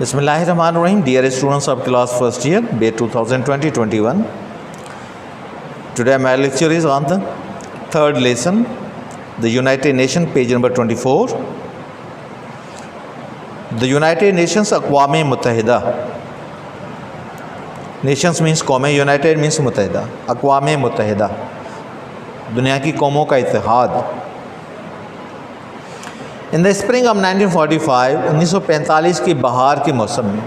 Bismillahirrahmanirrahim. Dear students of class first year, Bay 2020-21. Today my lecture is on the third lesson, the United Nations, page number 24. The United Nations Aqwam-e Muttahida. Nations means कौमें, United means मुत्तहिदा, अक़वाम मुत्तहिदा दुनिया की कौमों का इत्तेहाद. In the spring of 1945, 1945 की बहार के मौसम में,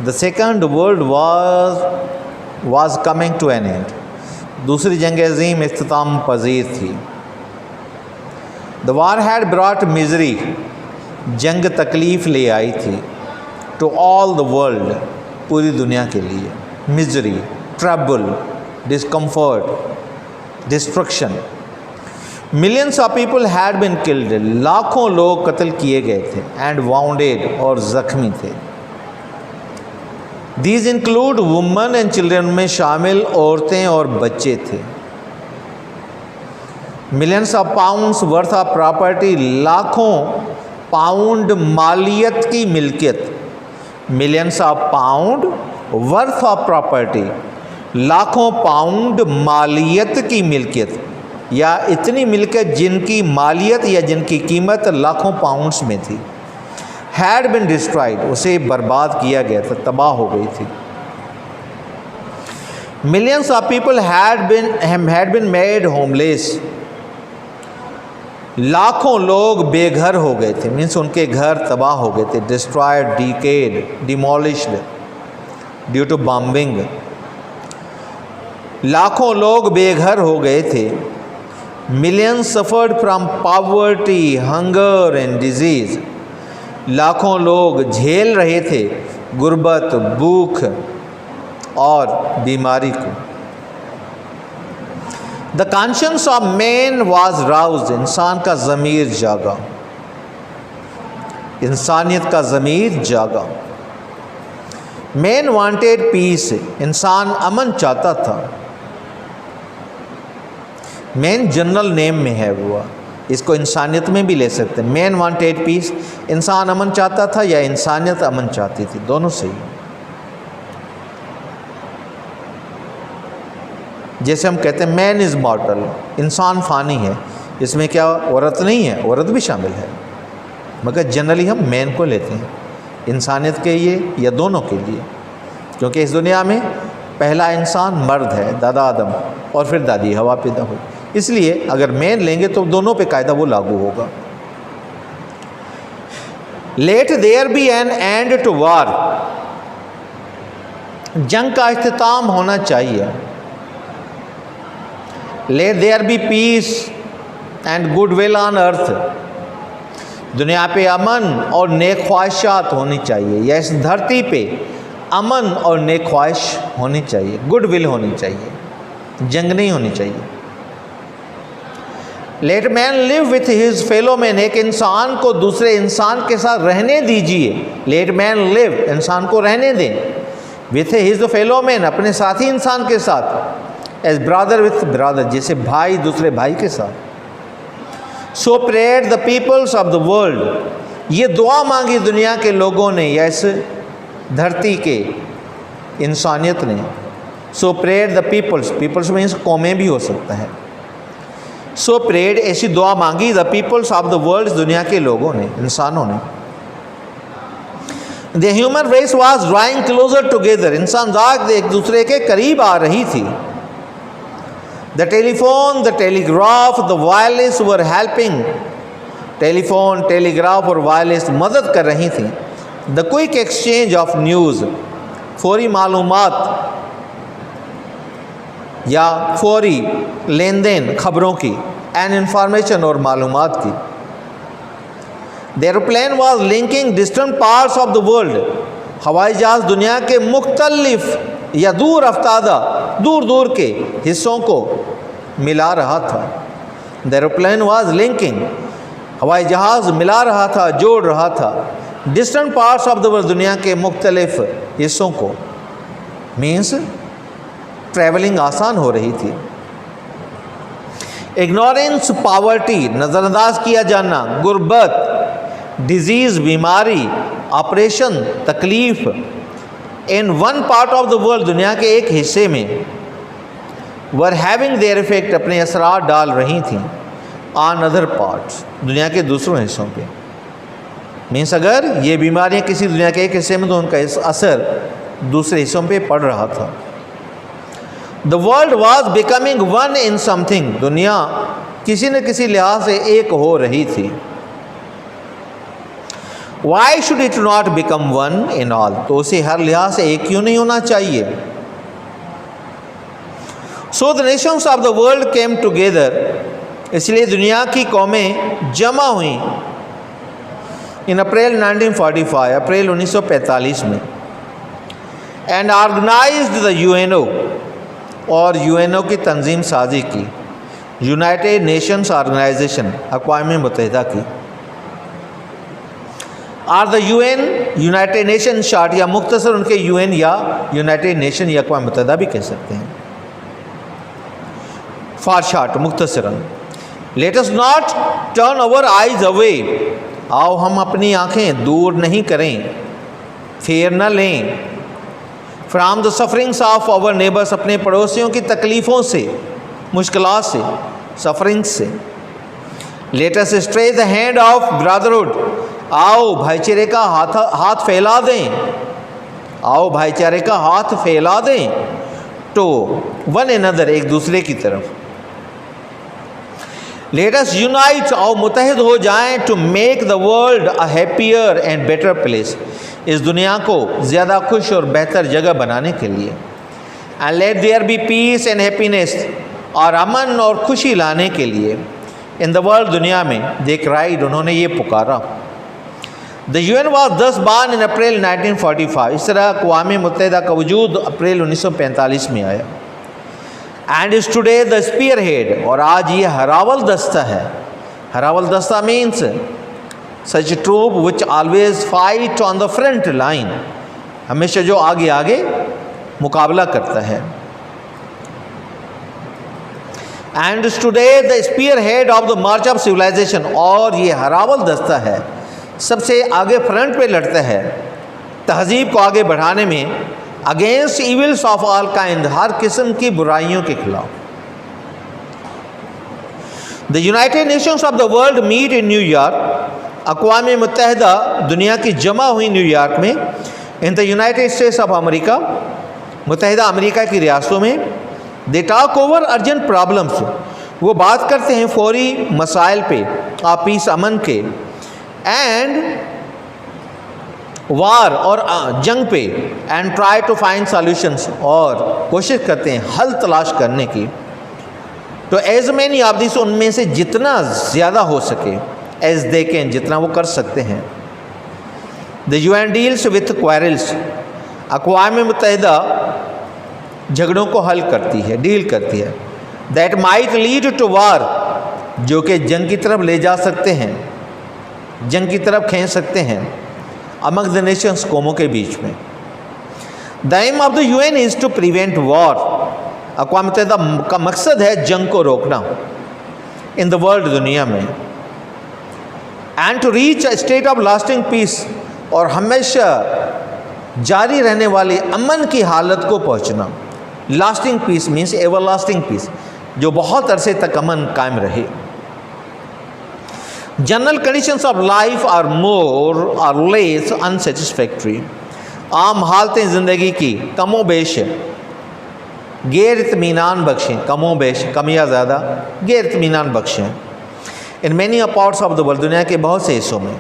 the second world was coming to an end. दूसरी जंग अज़ीम इख्तिताम पज़ीर थी. The war had brought misery, जंग तकलीफ़ ले आई थी, to all the world, पूरी दुनिया के लिए. Misery, trouble, discomfort, destruction. Millions of people had been killed. लाखों लोग कत्ल किए गए थे. And wounded, और ज़ख्मी थे. These include women and children, में शामिल औरतें और बच्चे थे. Millions of pounds worth of property, लाखों पाउंड मालियत की मिल्कियत. Millions of pound worth of property, लाखों पाउंड मालियत की मिल्कियत, या इतनी मिल्कियत जिनकी मालियत या जिनकी कीमत लाखों पाउंड्स में थी. हैड बिन डिस्ट्रॉयड, उसे बर्बाद किया गया था, तबाह हो गई थी. Millions of people had been made homeless, लाखों लोग बेघर हो गए थे. मीन्स उनके घर तबाह हो गए थे. Destroyed, decade, demolished due to bombing. लाखों लोग बेघर हो गए थे. Millions suffered from poverty, hunger and disease. लाखों लोग झेल रहे थे गुर्बत, भूख और बीमारी को. The conscience of man was roused. इंसान का ज़मीर जागा, इंसानियत का ज़मीर जागा. Man wanted peace. इंसान अमन चाहता था. मैन जनरल नेम में है हुआ, इसको इंसानियत में भी ले सकते हैं. मैन वांटेड पीस, इंसान अमन चाहता था या इंसानियत अमन चाहती थी, दोनों सही. जैसे हम कहते हैं मैन इज़ मॉर्टल, इंसान फ़ानी है. इसमें क्या औरत नहीं है? औरत भी शामिल है, मगर जनरली हम मैन को लेते हैं इंसानियत के लिए या दोनों के लिए, क्योंकि इस दुनिया में पहला इंसान मर्द है, दादा आदम, और फिर दादी हवा पैदा हुई. इसलिए अगर मैन लेंगे तो दोनों पे कायदा वो लागू होगा. Let there be an end to war, जंग का इख्तिताम होना चाहिए. Let there be peace and goodwill on earth, दुनिया पे अमन और नेक ख्वाहिशात होनी चाहिए, या इस धरती पे अमन और नेक ख्वाहिश होनी चाहिए, गुडविल होनी चाहिए, जंग नहीं होनी चाहिए. Let man live with his fellow man, एक इंसान को दूसरे इंसान के साथ रहने दीजिए. लेट मैन लिव, इंसान को रहने दें. विथ हिज फेलो मैन, अपने साथी इंसान के साथ. एज ब्रदर विथ ब्रदर, जैसे भाई दूसरे भाई के साथ. So prayed the peoples of the world, ये दुआ मांगी दुनिया के लोगों ने या इस धरती के इंसानियत ने. सो prayed the peoples, peoples means कौमें भी हो सकता है. सो प्रेड, ऐसी दुआ मांगी the peoples of the world, दुनिया के लोगों ने, इंसानों ने. The human race was drawing closer together, इंसान जाग एक दूसरे के करीब आ रही थी. The telephone, the telegraph, the wireless were helping, telephone, telegraph और वायरलेस मदद कर रही थी. The quick exchange of news, फौरी मालूमात या फौरी लेन देन खबरों की, एंड इंफॉर्मेशन और मालूमात की. The aeroplane was linking distant parts of the world, हवाई जहाज़ दुनिया के मुख्तलिफ या दूर अफ्तादा, दूर दूर के हिस्सों को मिला रहा था. द एरोप्लेन वाज लिंकिंग, हवाई जहाज़ मिला रहा था, जोड़ रहा था. Distant parts of the world, दुनिया के मुख्तलिफ हिस्सों को. मीन्स ट्रैवलिंग आसान हो रही थी. इग्नोरेंस, पावर्टी, नज़रअंदाज किया जाना, गुर्बत, डिजीज़, बीमारी, ऑपरेशन, तकलीफ in one part of the world, दुनिया के एक हिस्से में, वर हैविंग देयर इफेक्ट, अपने असरार डाल रही थी ऑन अदर पार्ट्स, दुनिया के दूसरों हिस्सों पे। मीन्स अगर ये बीमारियां किसी दुनिया के एक हिस्से में तो उनका इस असर दूसरे हिस्सों पे पड़ रहा था। The world was becoming one in something, दुनिया किसी न किसी लिहाज से एक हो रही थी। Why should it not become one in all, तो उसे हर लिहाज से एक क्यों नहीं होना चाहिए। So the Nations of the world came together, इसलिए दुनिया की कौमें जमा हुई इन अप्रैल 1945, अप्रैल 1945 में, एंड ऑर्गेनाइज्ड द यूएनओ, और यूएनओ की तंजीम साजी की, यूनाइटेड नेशंस ऑर्गेनाइजेशन, अक़वाम मुत्तहिदा की, are the UN, United Nation short, या मुख्तसर उनके यूएन या यूनाइटेड नेशन या अक़वाम मुत्तहिदा भी कह सकते हैं, फॉर शार्ट, मुख्तसरन। Let us not turn our eyes away, आओ हम अपनी आंखें दूर नहीं करें, फेर न लें, from the sufferings of our neighbours, अपने पड़ोसियों की तकलीफ़ों से, मुश्किलात से, सफरिंग्स से। Let us stretch the hand of brotherhood, आओ भाईचारे का हाथ फैला दें, आओ भाईचारे का हाथ फैला दें, टू वन अनदर, एक दूसरे की तरफ। लेट अस यूनाइट, आओ मुत्तहिद हो जाएं, to make the world a happier and better place, इस दुनिया को ज़्यादा खुश और बेहतर जगह बनाने के लिए। And let there be peace and happiness, और अमन और खुशी लाने के लिए, इन द वर्ल्ड, दुनिया में। दे क्राइड, उन्होंने ये पुकारा। द यूएन वॉज दस बार्न इन अप्रैल 1945, इस तरह अक़वाम मुत्तहिदा का वजूद अप्रैल 1945 में आया। And is today the spearhead, और आज ये हरावल दस्ता है। हरावल दस्ता means such troop which always fight on the front line, हमेशा जो आगे आगे मुकाबला करता है। And today the spearhead of the march of civilization, और ये हरावल दस्ता है, सबसे आगे फ्रंट पे लड़ता है तहजीब को आगे बढ़ाने में, against evils of all kind, हर किस्म की बुराइयों के खिलाफ। The united nations of the world meet in New York, अक़वाम मुत्तहिदा दुनिया की जमा हुई न्यूयॉर्क में, in the united states of America, मुत्तहिदा अमेरिका की रियासतों में। They talk over urgent problems, वो बात करते हैं फौरी मसाइल पे, पीस, अमन के, एंड वार, और जंग पे, and try to find solutions, और कोशिश करते हैं हल तलाश करने की। तो एज मैनी ऑफ दिस, उनमें से जितना ज़्यादा हो सके, एज दे कैन, जितना वो कर सकते हैं। The UN deals with quarrels, अक़वाम मुत्तहिदा झगड़ों को हल करती है, डील करती है। That might lead to war, जो कि जंग की तरफ ले जा सकते हैं, जंग की तरफ खींच सकते हैं, अमंग द नेशंस, कौमों के बीच में। The aim of the UN is to prevent war, अक़वाम मुत्तहिदा का मकसद है जंग को रोकना इन द वर्ल्ड, दुनिया में। And to reach a state of lasting peace, और हमेशा जारी रहने वाले अमन की हालत को पहुंचना। Lasting peace means everlasting peace, जो बहुत अरसे तक अमन कायम रहे। General conditions of life are more or less unsatisfactory, आम हालतें ज़िंदगी की कमो बेश गैर इत्मीनान बख्शें, कमो बेश, कम या ज़्यादा, गैर इत्मीनान बख्शें। In many parts of the world, दुनिया के बहुत से हिस्सों में।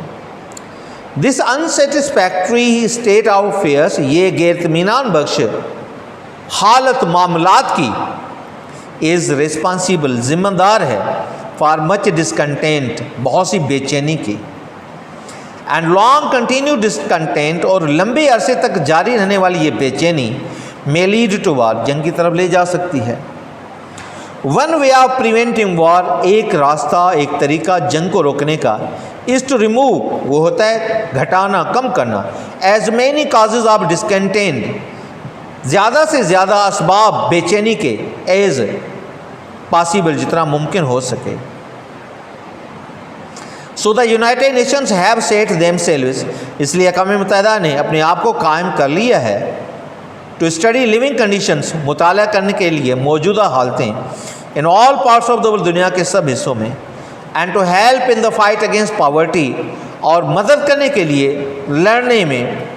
This unsatisfactory state of affairs, ये गैर इत्मीनान बख्श हालत मामलात की, इज़ रिस्पॉन्सिबल, ज़िम्मेदार है, फॉर मच डिसकंटेंट, बहुत सी बेचैनी की, एंड लॉन्ग कंटिन्यू डिसकंटेंट, और लंबे अरसे तक जारी रहने वाली ये बेचैनी मे लीड टू वार, जंग की तरफ ले जा सकती है। One way of preventing war, एक रास्ता, एक तरीका जंग को रोकने का, इज़ टू रिमूव, वो होता है घटाना, कम करना, as many causes of discontent, ज़्यादा से ज़्यादा असबाब बेचैनी के, एज पॉसिबल, जितना मुमकिन हो सके। सो the united nations have set themselves, इसलिए अक़वाम मुत्तहिदा ने अपने आप को कायम कर लिया है, टू स्टडी लिविंग कंडीशंस, मुताला करने के लिए मौजूदा हालतें, in all parts of the world, दुनिया के सब हिस्सों में, and to help in the fight against poverty, और मदद करने के लिए लड़ने में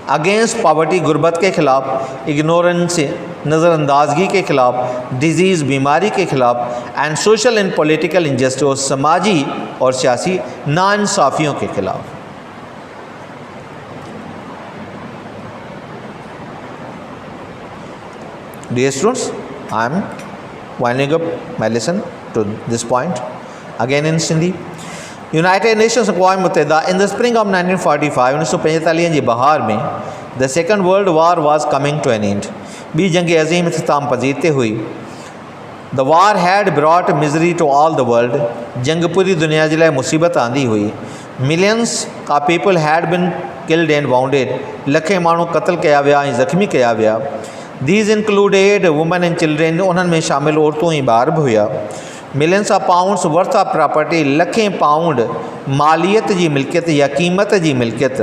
अगेंस्ट पॉवर्टी, गुर्बत के ख़िलाफ़, इग्नोरेंस, नज़रअंदाजगी के ख़िलाफ़, डिजीज़, बीमारी के ख़िलाफ़, and social and political injustice, समाजी और सियासी नाइंसाफ़ियों के ख़िलाफ़। Dear students, I am winding up my lesson to this point. Again in Sindhi. United nations अक़वाम मुत्तहिदा इन द स्प्रिंग ऑफ 1945, 1945 जी बहार में, the second world war was coming to an end, ॿी जंग अज़ीम इख़्तिताम पज़ीर ते हुई। The war had brought misery to all the world, जंग पूरी दुनिया जे लाइ मुसीबत आंदी हुई। Millions of people had been killed and wounded, लखे माण्हू क़त्ल कया विया ऐं ज़ख़्मी कया विया। These included woman and children, उन्हनि में शामिल औरतूं ऐं ॿार बि हुआ। Millions of pounds worth of property, लखें पाउंड मालियत जी मिल्कियत या क़ीमत जी मिल्कियत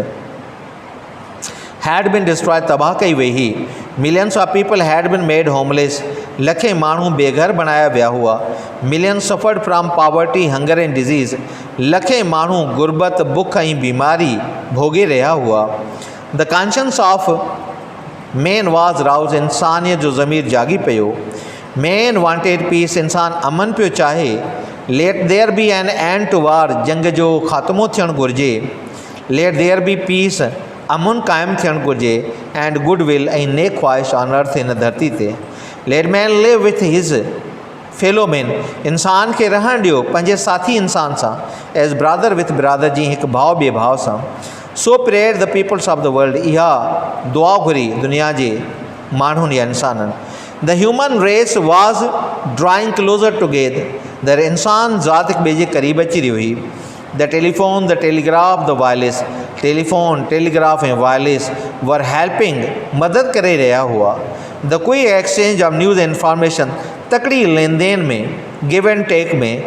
हैड बिन डिस्ट्रॉय, तबाह कई वई हुई। Millions of people had been made homeless, लखें माण्हू बेघर बनाया विया हुआ। Millions suffered from poverty, hunger and disease, लखें माण्हू गुर्बत, बुख ऐं बीमारी भोगे रहिया हुआ। The conscience of man was roused, इंसानियत जो ज़मीर जागी पियो। मैन वांटेड पीस, इंसान अमन पियो चाहे। Let there be an end to war, जंग जो ख़ात्मो थियणु घुरिजे। लेट देयर बी पीस, अमन क़ाइमु थियणु घुरिजे। एंड गुड विल, ऐं नेक ख्वाहिश ऑन अर्थ, हिन धरती ते। Let man live with his fellow man, इंसान खे रहणु ॾियो पंहिंजे साथी इंसान सां। एज़ ब्रादर विथ ब्रादर, जी हिकु भाउ ॿिए भाउ सां। So prayed the peoples of the world, इहा दुआ घुरी दुनिया जे माण्हुनि या इंसाननि। The human race was drawing closer together, इंसान ज़ात हिक ॿिए जे क़रीब अची रही हुई। The telephone, the telegraph, the wireless, telephone, telegraph ऐं वायरलेस वर हेल्पिंग, मदद करे रहिया हुआ। The quick exchange of news and information, तकड़ी लेन देन में, गिव एंड टेक में,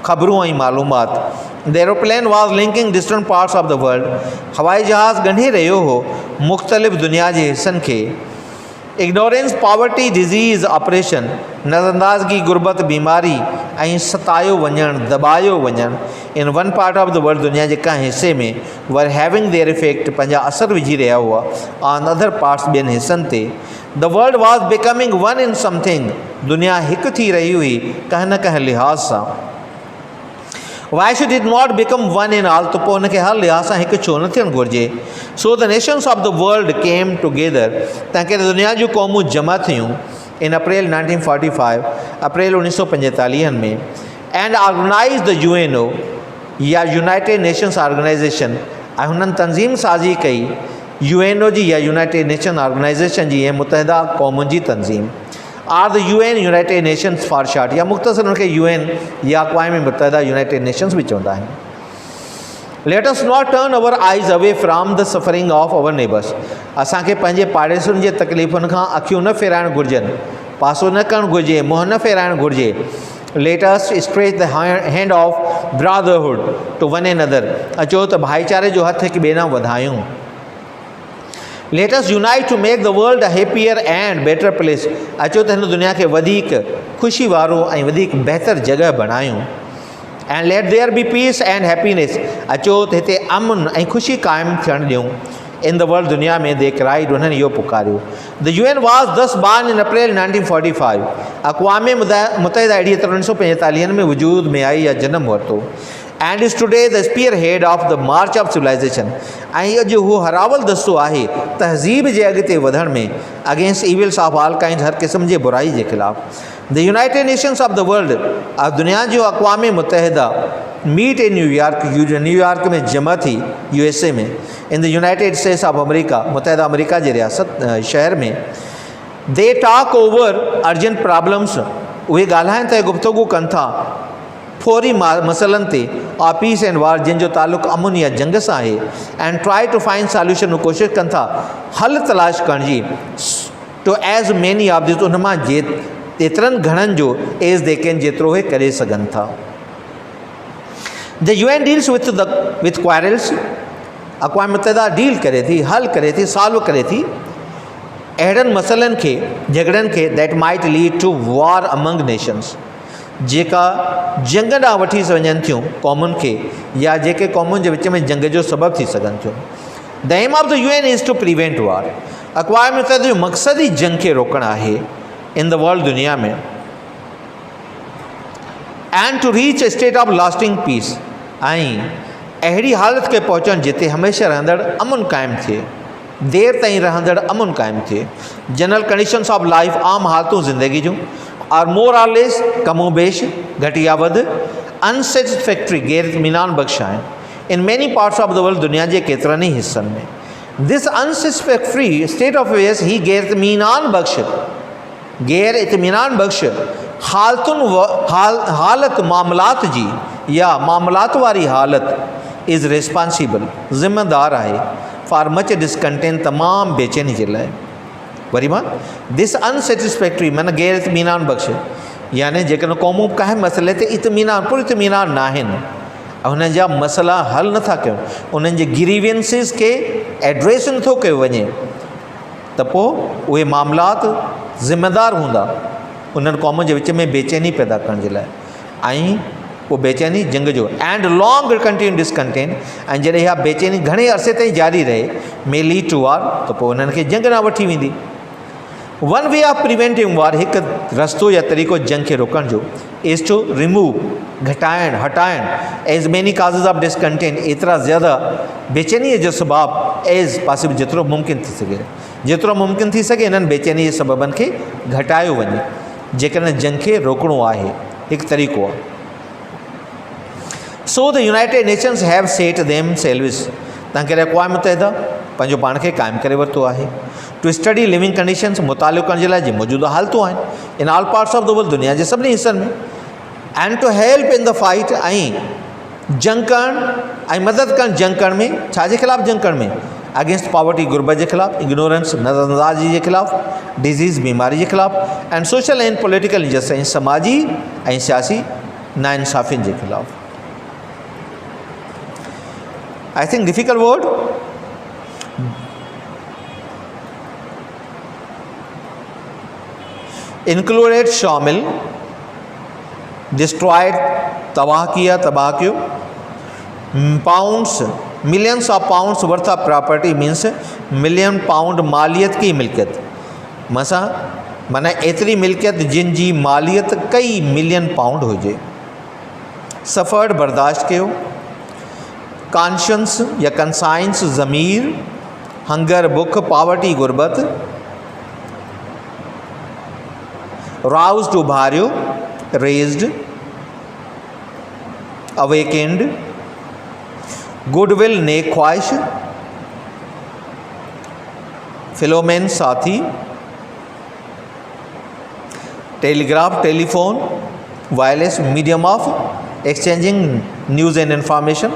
ख़बरूं ऐं मालूमात। The aeroplane was linking distant parts of the world, हवाई जहाज़ ॻंढे रहियो हो मुख़्तलिफ़ दुनिया जे हिस्सनि खे। इग्नोरेंस, पॉवर्टी, डिज़ीज़, ऑपरेशन, नज़रअंदाज़गी, गुर्बत, बीमारी ऐं सतायो वञणु, दॿायो वञणु, in one part of the world, दुनिया जे कंहिं हिसे में, वर हैविंग देयर इफेक्ट, पंहिंजा असर विझी रहिया हुआ ऑन अदर पार्ट्स, ॿियनि हिसनि ते। The world was becoming one in something, दुनिया हिकु थी रही हुई कंहिं न कंहिं लिहाज़ सां। Why should it not become one in all, तो पोइ उनखे हर लिहाज़ सां हिकु छो न थियणु घुरिजे। So the Nations of the world came together, तंहिं करे दुनिया जूं क़ौमूं जमा थियूं इन अप्रैल 1945, अप्रैल 1945 में, एंड ऑर्गेनाइज़ द UNO या यूनाइटेड नेशंस ऑर्गेनाइज़ेशन, ऐं हुननि तंज़ीम साज़ी कई UNO जी या यूनाइटेड नेशन ऑर्गेनाइज़ेशन जी, ऐं मुतहदा क़ौमुनि जी तंज़ीम। Are the UN, united nations for short, या मुख़्तसर उनखे UN या अक़वाम मुत्तहिदा, यूनाइटेड नेशंस भी चवंदा आहिनि। Late us not turn our eyes away from the suffering of our neighbours, असांखे पंहिंजे पाड़ेसियुनि जे तकलीफ़ुनि खां अखियूं न फेराइणु घुरिजनि, पासो न करणु घुरिजे, मुंहुं न फेराइणु घुरिजे। Let us stretch the hand of brotherhood to one another, अचो त भाईचारे जो हथु हिकु ॿिए ॾांहुं वधायूं। Let us unite to make the world a happier and better place, अचो त हिन दुनिया खे वधीक ख़ुशी वारो ऐं वधीक बहितर जॻह बणायूं। And let there be peace and happiness, अचो त हिते अमन ऐं ख़ुशी क़ाइमु थियणु ॾियूं। इन द वर्ल्ड, दुनिया में, दे क्राइड, उन्हनि इहो पुकारियो। द UN वाज दस बार्न इन अप्रैल 1945, अक़वाम मुत्तहिदा अहिड़ी तरह 1945 में वजूद में आई या जनमु वरितो। And is today the spearhead of the march of civilization, ऐं अॼु हू हरावल दस्तो आहे तहज़ीब जे अॻिते वधण में, against evils of all kind, हर क़िस्म जे बुराई जे ख़िलाफ़। The united nations of the world, दुनिया जो अक़वाम मुत्तहिदा, मीट इन न्यूयॉर्क में जमा थी, USA में, in the united states of America, मुत्तहिदा अमरीका जे रियासत शहर में। They talk over urgent problems, उहे ॻाल्हाइनि था, गुफ़्तगू कनि था फौरी मसइलनि ते, और पीस एंड वार, जिन जो ताल्लुक़ अमन या जंग सां आहे। And try to find solution, कोशिशि कनि था हल तलाश करण जी। To as many of this, उन मां एतिरनि घणनि जो, एज़ दे कैन, जेतिरो उहे करे सघनि था। The UN deals with quarrels, अक़वाम मुत्तहिदा डील करे थी, हल करे थी, सॉल्व करे थी अहिड़नि मसइलनि खे, झगड़नि खे that might lead to war among nations, जेका जंग ॾांहुं वठी वञनि थियूं क़ौमुनि खे, या जेके क़ौमुनि जे विच में जंग जो सबबु थी सघनि थियूं। The aim of the UN is to prevent war, अक़वाम मुत्तहिदा जो मक़सदु ई जंग खे रोकणु आहे इन द वर्ल्ड, दुनिया में, and to reach a state of lasting peace, ऐं अहिड़ी हालत खे पहुचणु जिते हमेशह रहंदड़ अमुन क़ाइमु थिए, देर ताईं रहंदड़ अमुन क़ाइमु थिए। जनरल कंडीशंस ऑफ लाइफ, आम हालतूं ज़िंदगी जूं, आर मोर आर लेस, कमो बेश, घटिया वधि, अनसेटिस्फैक्ट्री, गैर इत्मीनान बख़्श आहिनि in many parts of the world, दुनिया जे केतिरनि ई हिस्सनि में। This unsatisfactory state of affairs, ही गैर इत्मीनान बख़्श हालत मामलात जी, या मामलात वारी हालत इज़ रिस्पॉन्सिबल, ज़िम्मेदार आहे फॉर मच डिसकंटेंट, तमामु बेचैनी जे लाइ। वरी मां दिस अनसेटिस्फैक्ट्री माना गैर इत्मीनान बख़्श, यानी जेकॾहिं क़ौमूं कंहिं मसइले ते इत्मीनान, पुर इत्मीनान न आहिनि ऐं हुननि जा मसइला हल नथा कयूं, उन्हनि जे ग्रीवियंसिस खे एड्रेस नथो कयो वञे, त पोइ उहे मामलात ज़िम्मेदार हूंदा उन्हनि क़ौमुनि जे विच में बेचैनी पैदा करण जे लाइ, ऐं पोइ बेचैनी जंग जो एंड लॉन्ग कंटिन्यू डिसकंटेंट, ऐं जॾहिं इहा बेचैनी घणे अरसे ताईं जारी रहे, मे लीड टू वॉर, त पोइ उन्हनि खे जंग न वठी वेंदी। One way of preventing war, हिकु रस्तो या तरीक़ो जंग खे रोकण जो, इज़ टू रिमूव, घटाइण, हटाइण as many causes of discontent, एतिरा ज़्यादा बेचैनीअ जो सबबु एज़ पॉसिबल, जेतिरो मुमकिन थी सघे, जेतिरो मुमकिन थी सघे इन्हनि बेचैनी जे सबबनि खे घटायो वञे, जेकॾहिं जंग खे रोकणो आहे, हिकु तरीक़ो आहे। So the united nations have set themselves, तंहिं करे अक़वाम मुत्तहिदा पंहिंजो पाण खे क़ाइमु करे वरितो आहे। टू स्टडी लिविंग कंडीशंस, मुतालिक़ करण जे लाइ जे मौजूदा हालतूं आहिनि in all parts of the world, दुनिया जे सभिनी हिस्सनि में, and to help in the fight, ऐं जंग करणु ऐं मदद करणु जंग करण में, छाजे ख़िलाफ़ु जंग करण में, अगेंस्ट पॉवर्टी, गुरबत जे ख़िलाफ़ु, इग्नोरेंस, नज़रअंदाज़ी जे ख़िलाफ़ु, डिज़ीज़, बीमारी जे ख़िलाफ़ु, and social and political injustice, ऐं समाजी ऐं सियासी नाइंसाफ़ियुनि जे ख़िलाफ़ु। I think difficult word, included शामिल, डिस्ट्रॉयड, तबाह किया, तबाह कियो, pounds, millions of pounds worth of property, means million pound मालियत की मिल्कियत, मसा माना एतिरी मिल्कियत जिन जी मालियत कई मिलियन पाउंड हुजे। सफ़र्ड, बर्दाश्त कयो, कॉन्शियंस या कंसाइंस, ज़मीर, हंगर, बुख, पॉवर्टी, गुरबत, राउज्ड, उभारियो, रेज्ड, अवेकेंड, गुडविल, नेक ख्वाहिश, फिलोमेन, साथी, telegraph, telephone, wireless medium of exchanging news and information,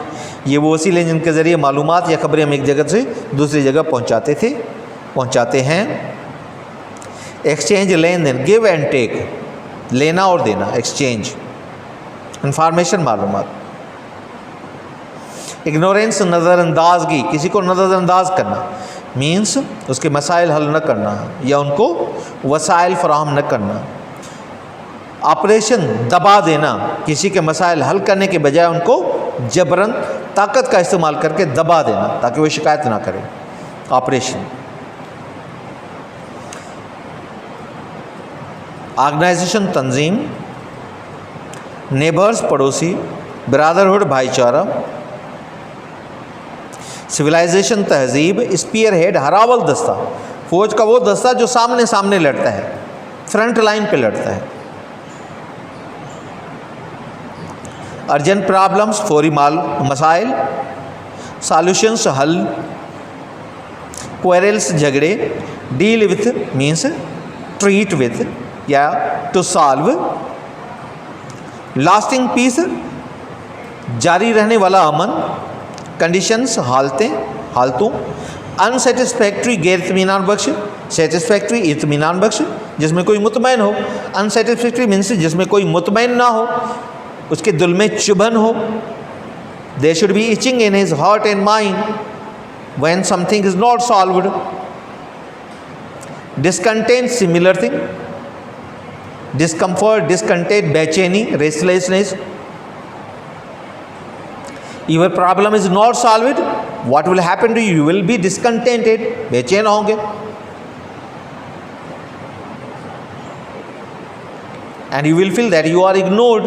ये वो वसीले हैं जिनके ज़रिए मालूमात या खबरें हम एक जगह से दूसरी जगह पहुंचाते हैं। एक्सचेंज, लेन देन, गिव एंड टेक, लेना और देना, एक्सचेंज, इंफॉर्मेशन, मालूमात। इग्नोरेंस, नज़रअंदाजगी, किसी को नज़रअंदाज करना, मीन्स उसके मसाइल हल न करना या उनको वसाइल फराहम न करना। ऑपरेशन, दबा देना, किसी के मसाइल हल करने के बजाय उनको जबरन ताकत का इस्तेमाल करके दबा देना ताकि वो शिकायत ना करें, ऑपरेशन। ऑर्गेनाइजेशन, तंजीम, नेबर्स, पड़ोसी, ब्रदरहुड, भाईचारा, सिविलाइजेशन, तहजीब, स्पीयर हेड, हरावल दस्ता, फौज का वो दस्ता जो सामने सामने लड़ता है, फ्रंट लाइन पे लड़ता है। अर्जेंट प्रॉब्लम्स, फौरी मसाइल, सॉल्यूशंस, हल, क्वेरल्स, झगड़े, deal with means treat with या टू सॉल्व, लास्टिंग पीस, जारी रहने वाला अमन, कंडीशंस, हालतों, अनसेटिस्फैक्ट्री, गैर इत्मीनान बख्श, सेटिस्फैक्ट्री, इत्मीनान बख्श, जिसमें कोई मुतमैन हो। अनसेटिस्फैक्ट्री मीन्स जिसमें कोई मुतमैन ना हो, उसके दिल में चुभन हो, There should be itching in his heart and mind when something is not solved. Discontent, similar thing. Discomfort, discontent, becheni, restlessness. Your problem is not solved, what will happen to you? You will be discontented, बेचैन होंगे, and you will feel that you are ignored.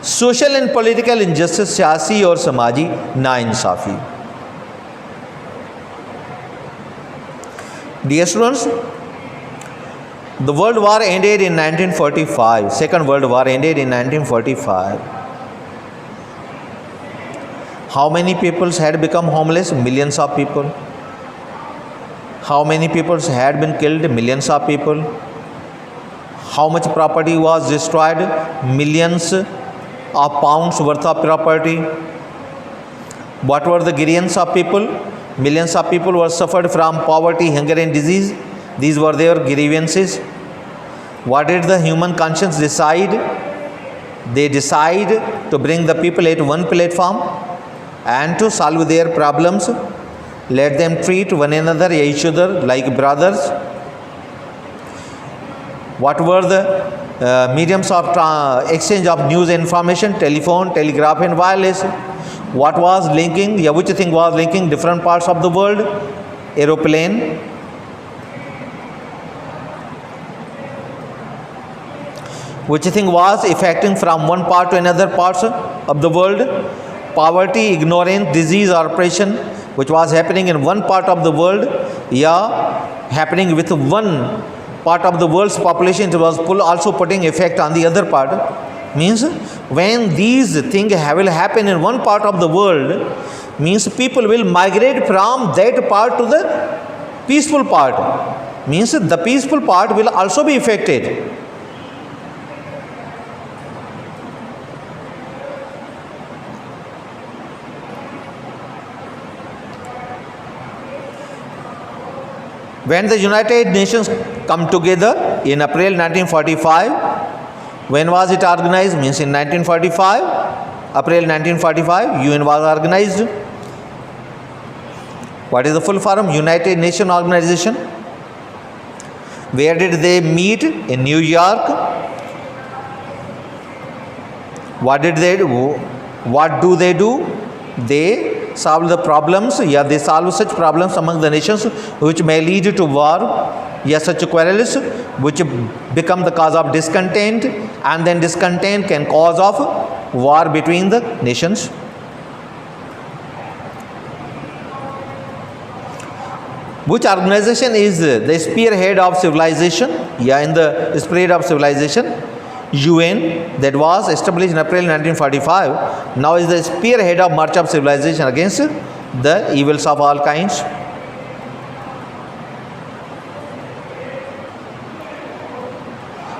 Social and political injustice, सियासी और समाजी नाइंसाफ़ी. Dear students, the World War ended in 1945. Second World War ended in 1945. How many people had become homeless? Millions of people. How many people had been killed? Millions of people. How much property was destroyed? Millions of pounds worth of property. What were the grievances of people? Millions of people were suffered from poverty, hunger and disease. These were their grievances. What did the human conscience decide? They decide to bring the people at one platform and to solve their problems. Let them treat one another, each other like brothers. What were the mediums of exchange of news and information? Telephone, telegraph and wireless. What was linking, which thing was linking different parts of the world? Aeroplane. Which thing was affecting from one part to another parts of the world? Poverty, ignorance, disease or oppression, which was happening in one part of the world, happening with one part of the world's population, it was also putting effect on the other part. Means when these things will happen in one part of the world, means people will migrate from that part to the peaceful part. Means the peaceful part will also be affected. When the United Nations come together in April 1945, when was it organized? Means in 1945, April 1945, UN was organized. What is the full form? United Nations Organization. Where did they meet? In New York. What did they do? What do? They solve the problems, they solve such problems among the nations which may lead to war, such quarrels which become the cause of discontent, and then discontent can cause of war between the nations. Which organization is the spearhead of civilization? In the spread of civilization, UN, that was established in April 1945, now is the spearhead of march of civilization against the evils of all kinds.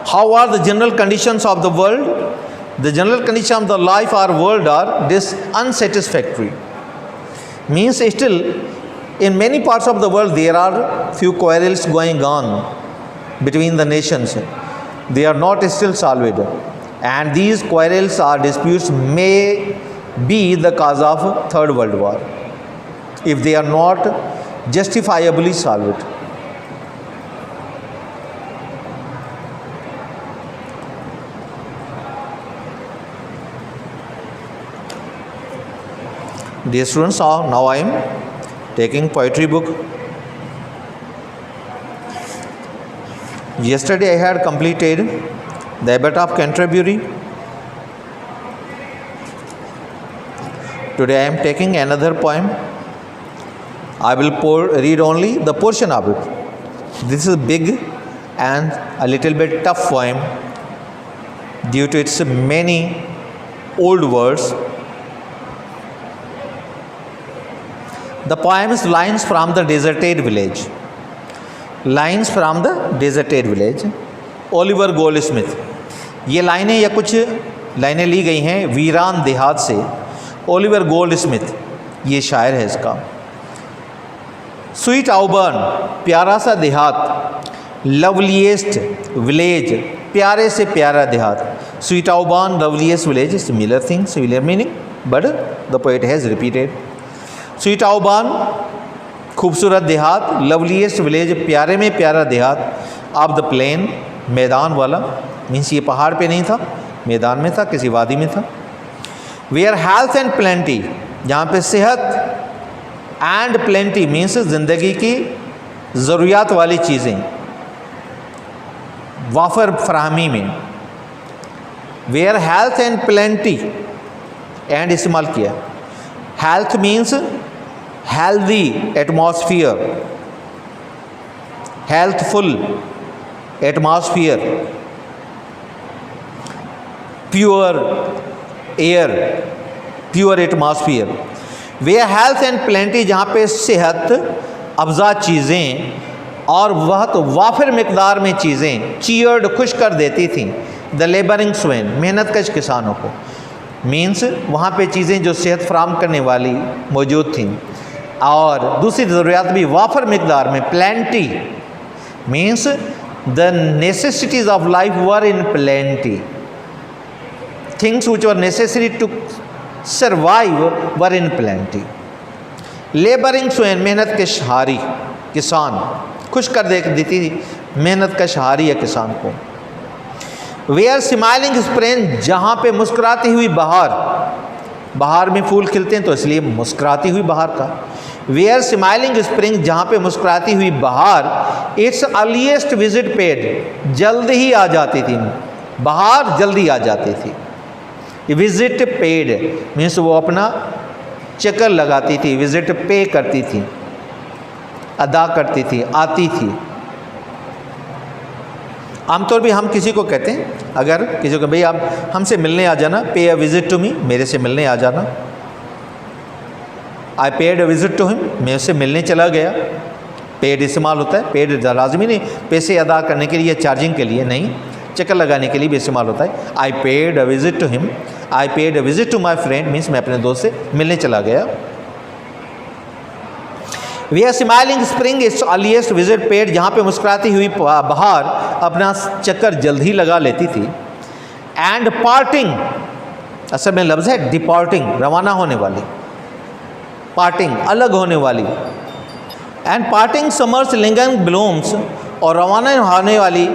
How are the general conditions of the world? The general conditions of the life or world are unsatisfactory. Means still in many parts of the world there are few quarrels going on between the nations. They are not still solved, and these quarrels or disputes may be the cause of Third World War if they are not justifiably solved. Dear students, now I am taking poetry book. Yesterday I had completed the Abbot of Canterbury. Today I am taking another poem. I will read only the portion of it. This is big and a little bit tough poem due to its many old words. The poem is Lines from the Deserted Village. Lines from the Deserted Village, Oliver Goldsmith. ये लाइनें या कुछ लाइनें ली गई हैं वीरान देहात से. ओलिवर गोल्डस्मिथ ये शायर है इसका. स्वीट आउबर्न, प्यारा सा देहात. लवलीएस्ट विलेज, प्यारे से प्यारा देहात. Sweet Auban, loveliest village, similar thing, similar meaning, but the poet has repeated. Sweet Auban, खूबसूरत देहात, लवलीएस्ट विलेज, प्यारे में प्यारा देहात, ऑफ द प्लेन, मैदान वाला, मीन्स ये पहाड़ पे नहीं था, मैदान में था, किसी वादी में था. वेयर हेल्थ एंड प्लेंटी, जहाँ पे सेहत, एंड प्लेंटी मीन्स ज़िंदगी की ज़रूरियात वाली चीज़ें, वाफर फराहमी में. Where health and plenty, and इस्तेमाल किया. Health means healthy atmosphere, healthful atmosphere, pure air, pure atmosphere. Where health and plenty, जहाँ पे सेहत अफजा चीज़ें और वह तो वाफिर मकदार में चीज़ें, चीयर्ड खुश कर देती थीं द लेबरिंग स्वेन, मेहनत कश किसानों को. मीन्स वहाँ पे चीज़ें जो सेहत फराम करने वाली मौजूद थीं और दूसरी ज़रूरियात भी वाफर मकदार में. Plenty means the necessities of life were in plenty, things which were necessary to survive were in plenty. Labouring swain, मेहनत के शहारी किसान, खुश कर देती थी मेहनत का शहारी है किसान को. वेयर स्माइलिंग स्प्रिंग, जहाँ पे मुस्कुराती हुई बहार, बहार में फूल खिलते हैं तो इसलिए मुस्कुराती हुई बहार का. वेयर स्माइलिंग स्प्रिंग, जहाँ पे मुस्कुराती हुई बहार, इट्स अर्लीस्ट विजिट पेड, जल्द ही आ जाती थी बहार, जल्दी आ जाती थी. विजिट पेड मीन्स वो अपना चक्कर लगाती थी, विजिट पे करती थी, अदा करती थी, आती थी. आमतौर पे हम किसी को कहते हैं, अगर किसी को भाई आप हमसे मिलने आ जाना, पे अ विजिट टू मी, मेरे से मिलने आ जाना. I paid a visit to him, मैं उससे मिलने चला गया. पेड इस्तेमाल होता है, पेड लाजमी नहीं पैसे अदा करने के लिए, चार्जिंग के लिए नहीं, चक्कर लगाने के लिए भी इस्तेमाल होता है. I paid a visit to him, I paid a visit to my friend means मैं अपने दोस्त से मिलने चला गया. We are smiling spring its earliest visit paid, जहाँ पे मुस्कुराती हुई बहार अपना चक्कर जल्द ही लगा लेती थी. एंड पार्टिंग, असल में लफ्ज़ है डिपार्टिंग, रवाना होने वाली, पार्टिंग अलग होने वाली. And parting summers lingering blooms, और रवाना होने वाली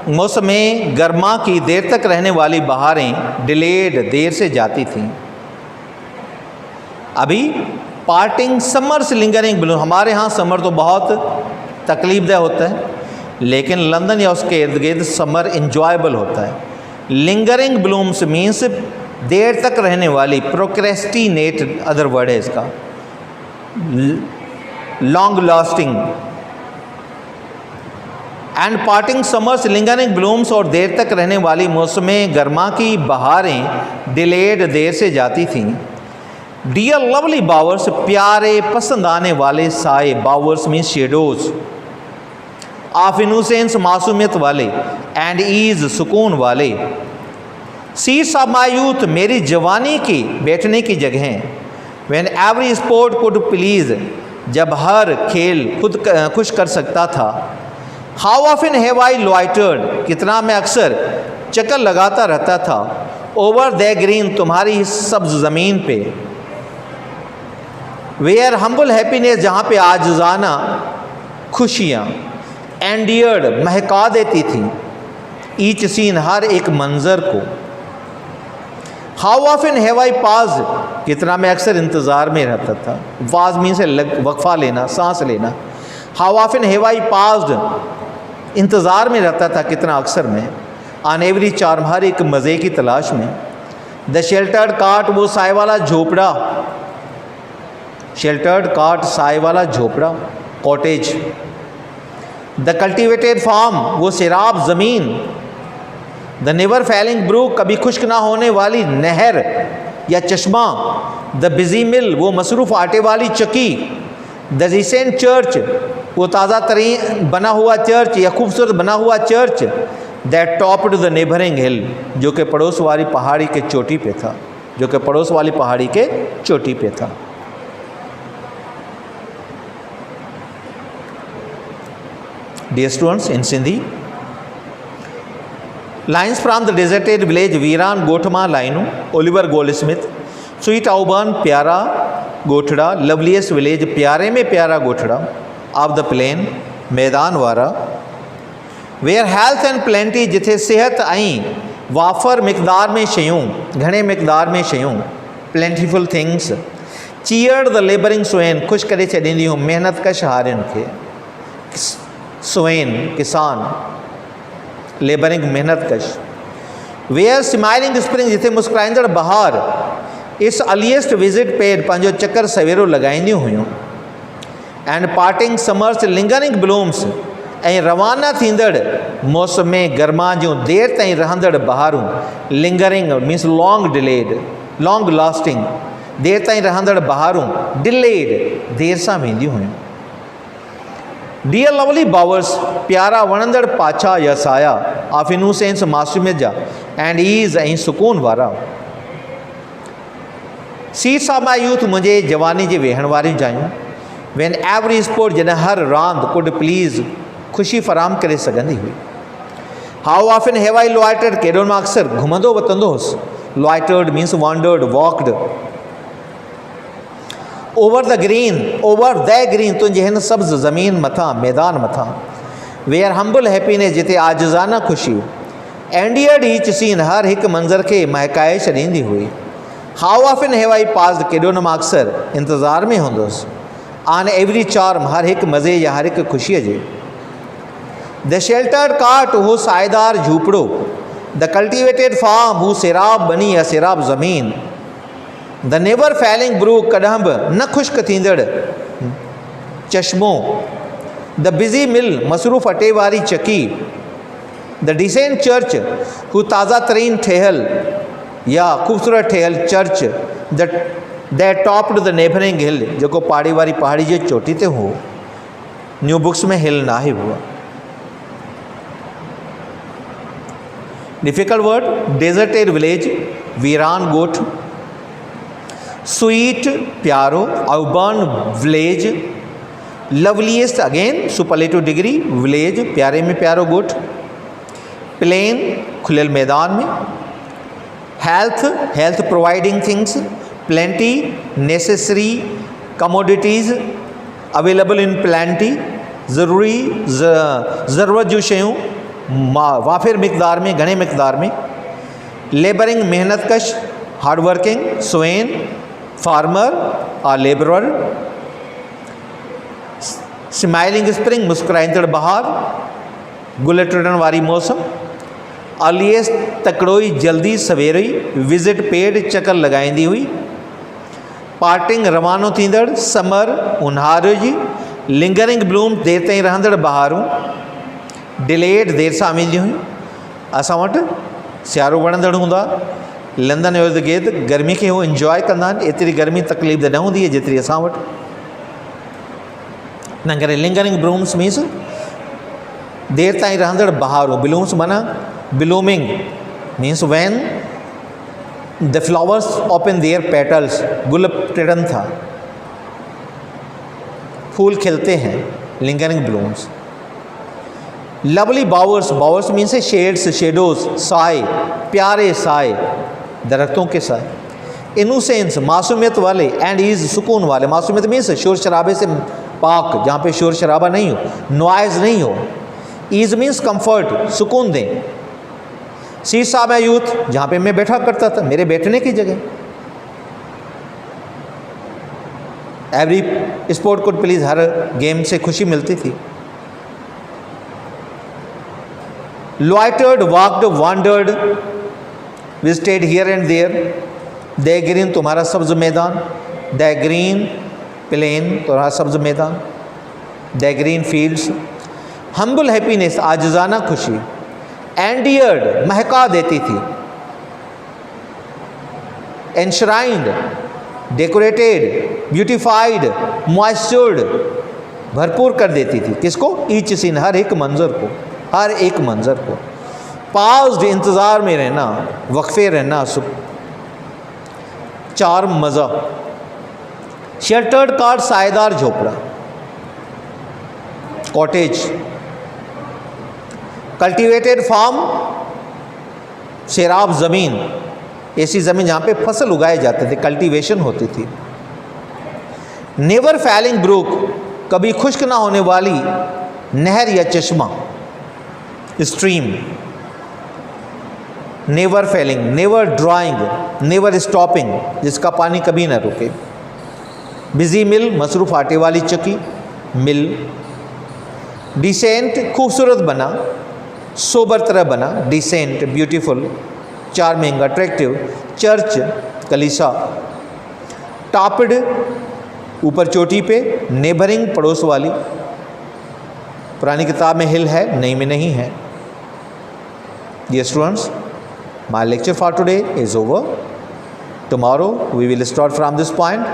मौसम गर्मा की देर तक रहने वाली बहारें डिलेड, देर से जाती थीं. अभी पार्टिंग समर्स लिंगरिंग ब्लूम, हमारे यहाँ समर तो बहुत तकलीफदेह होता है, लेकिन लंदन या उसके इर्द गिर्द समर इंजॉयबल होता है. लिंगरिंग ब्लूम्स मीन्स देर तक रहने वाली, प्रोक्रेस्टिनेट अदर वर्ड है इसका, long lasting. And parting summers lingering blooms, और देर तक रहने वाली मौसम गर्मा की बहारें डिलेड, देर से जाती थीं. डियर लवली बावर्स, प्यारे पसंद आने वाले साए, bowers mean shadows, of innocence, मासूमियत वाले, एंड ईज, सुकून वाले. सीट्स ऑफ माई यूथ, मेरी जवानी की बैठने की जगहें. When every sport could please, जब हर खेल खुद खुश कर सकता था. हाउ ऑफन हैव आई लॉइटर्ड, कितना मैं अक्सर चक्कर लगाता रहता था. ओवर द ग्रीन, तुम्हारी सब्ज ज़मीन पे. वेयर हम्बल हैप्पीनेस, जहाँ पे आजिज़ाना खुशियाँ, एंडियर्ड, महका देती थी ईच सीन, हर एक मंज़र को. हाउ ऑफन हैव आई पाज, कितना मैं अक्सर इंतज़ार में रहता था. पाज मीन से वक्फा लेना, सांस लेना. हाउ ऑफन हैव आई पाज्ड, इंतज़ार में रहता था कितना अक्सर में. ऑन एवरी चार्म, हर एक मज़े की तलाश में. द शेल्टर्ड काट, वो साए वाला झोपड़ा, शेल्टर्ड काट, साए वाला झोपड़ा, कॉटेज. द कल्टिवेटेड फार्म, वो सिराब ज़मीन. द नेवर फेलिंग ब्रूक, कभी खुश्क ना होने वाली नहर या चश्मा. द बिजी मिल, वो मसरूफ़ आटे वाली चक्की. द रिसेंट चर्च, वो ताज़ा तरीन बना हुआ चर्च या खूबसूरत बना हुआ church. That topped the neighbouring hill, जो कि पड़ोस वाली पहाड़ी के चोटी पे था, जो कि पड़ोस वाली पहाड़ी के चोटी पे था. Dear students, in Sindhi, lines from the deserted village वीरान गोठमा लाइनूं ओलिवर गोल्डस्मिथ। स्वीट आउबर्न प्यारा गोठड़ा, लवलीएस्ट विलेज प्यारे में प्यारा गोठड़ा, ऑफ द प्लेन मैदान वारा। वेयर हेल्थ एंड प्लेंटी जिथे सेहत ऐं वाफर मिक़दार में शयूं, घणे मिक़दार में शयूं, plentiful things. Cheered the labouring swain, ख़ुशि करे छॾींदियूं महिनत कश हारियुनि खे। स्वेन किसान, लेबरिंग महिनत कश। वेयर स्माइलिंग स्प्रिंग जिथे मुस्कुराईंदड़ बहार इस अर्लीस्ट विज़िट पेड पंहिंजो चकर सवेरो लॻाईंदियूं हुयूं। And parting summers lingering blooms ऐं रवाना थींदड़ मौसम में गर्मा जूं देर ताईं रहंदड़ बहारूं। Lingering means long delayed, long lasting, देर ताईं रहंदड़ बहारूं डिलेड, देर सां वेंदियूं हुयूं। डियर लवली बावर्स, प्यारा वणंदड़ पाछा या साया, ऑफ इनोसेंस मासूमियत जा, एंड ईज़ ऐं सुकून वारा। सीट्स ऑफ माई यूथ, मुंहिंजे जवानी जे वेहण वारियूं जायूं। वैन एवरी स्पोर्ट, जॾहिं हर रांदि कुड प्लीज़ ख़ुशी फराम करे सघंदी हुई। हाउ ऑफन हैव आई लॉइटर्ड, केॾो मां अक्सर घुमंदो वतंदो हुउसि। लॉइटर्ड means wandered, walked. Over the green, तुंहिंजे हिन सब्ज़ ज़मीन मथां, मैदान मथां। वेयर हम्बल हैप्पीनेस, जिते आजिज़ाना ख़ुशी। एंडियर्ड ईच सीन, हर हिकु मंज़र खे महकाए छॾींदी हुई। How often have I passed, केॾो न मां अक्सर इंतज़ार में हूंदुसि। ऑन एवरी चार्म, हर हिकु मज़े या हर हिकु ख़ुशीअ जे। द शेल्टर्ड काट, हू साएदार झूपड़ो। द कल्टिवेटेड फार्म, हू सिराब बनी या सिराब ज़मीन। द नेवर फेलिंग ब्रूक, कॾहिं बि न ख़ुश्क थींदड़ चश्मो। द बिज़ी मिल, मसरूफ़ अटे वारी चकी। द डिसेंट चर्च, हू ताज़ा तरीन ठहियल या ख़ूबसूरत ठहियल चर्च। That topped the neighbouring hill, जेको पाड़ी वारी पहाड़ी जे चोटी ते हो। न्यू बुक्स में हिल ना आहे हुआ। डिफिकल्ट वर्ड, डेजर्टेड विलेज, वीरान गोठ। स्वीट प्यारो, Auburn village. Loveliest again superlative degree, village प्यारे में प्यारो गोठ। प्लेन खुलियल मैदान में। Health providing things. Plenty necessary commodities available in plenty, ज़रूरी ज़रूरत जूं शयूं वाफिर मिक़दार में, घणे मिक़दार में। लेबरिंग मेहनत कश, हार्ड वर्किंग। स्वेन फार्मर और लेबरर। स्माइलिंग स्प्रिंग, मुस्कुराईंदड़ बहार, गुल टिड़ण वारी मौसम। अर्लीएस्ट तकड़ोई, जल्दी सवेरे। विज़िट पेड, चकर लॻाईंदी हुई। पार्टिंग रवानो थींदड़, समर ऊन्हारे जी। लिंगरिंग ब्लूम, देर ताईं रहंदड़ बहारूं। डिलेड, देर सां वेंदियूं हुयूं। असां वटि सियारो वणंदड़ हूंदो आहे। लंदन इर्द गिर्द गर्मी खे हू इंजॉय कंदा आहिनि। एतिरी गर्मी तकलीफ़ न हूंदी आहे जेतिरी असां वटि। इन करे लिंगरिंग ब्लूम्स मीन्स देर ताईं रहंदड़ बहारूं। ब्लूम्स माना blooming means when the flowers open their petals, गुल टिड़न था, फूल खिलते हैं। Lingering blooms. Lovely bowers, bowers means है शेड्स, शेडोज, साए, प्यारे साए, दरख्तों के साए। इनोसेंस, मासूमियत वाले। एंड ईज, सुकून वाले। मासूमियत मीन्स शोर शराबे से पाक, जहाँ पे शोर शराबा नहीं हो, नॉइज़ नहीं हो। ईज मीन्स कंफर्ट, सुकून दें। सीट्स ऑफ माई यूथ, जहाँ पे मैं बैठा करता था, मेरे बैठने की जगह। एवरी स्पोर्ट कुड प्लीज़, हर गेम से खुशी मिलती थी। Loitered, walked, wandered, visited here and there. The green, तुम्हारा सब्ज मैदान। द ग्रीन प्लेन, तुम्हारा सब्ज मैदान। The green fields. Humble happiness, आजिज़ाना खुशी। एंडियर्ड, महका देती थी। एनश्राइंड, डेकोरेटेड, ब्यूटिफाइड, मॉइस्चर्ड, भरपूर कर देती थी। किसको? ईच सीन, हर एक मंजर को, हर एक मंजर को। पाउज्ड, इंतज़ार में रहना, वक्फे रहना, चार्म, मज़ा। शेल्टर्ड कार्ड, सायेदार झोपड़ा, कॉटेज। कल्टिवेटेड फार्म, सैराब ज़मीन, ऐसी ज़मीन जहाँ पे फसल उगाए जाते थे, कल्टीवेशन होती थी। नेवर फैलिंग ब्रूक, कभी खुश्क ना होने वाली नहर या चश्मा, stream. Never failing, never drying, never stopping, जिसका पानी कभी ना रुके। बिजी मिल, मसरूफ़ आटे वाली चक्की, मिल। डिसेंट, खूबसूरत बना, सोबर तरह बना, decent, beautiful, charming, attractive. Church, कलीसा। टॉप्ड, ऊपर चोटी पे। नेबरिंग, पड़ोस वाली। पुरानी किताब में हिल है, नई में नहीं है। Dear students, my lecture for today is over. Tomorrow we will start from this point.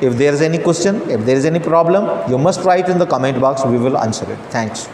If there is any question, if there is any problem, you must write in the comment box. We will answer it. Thanks.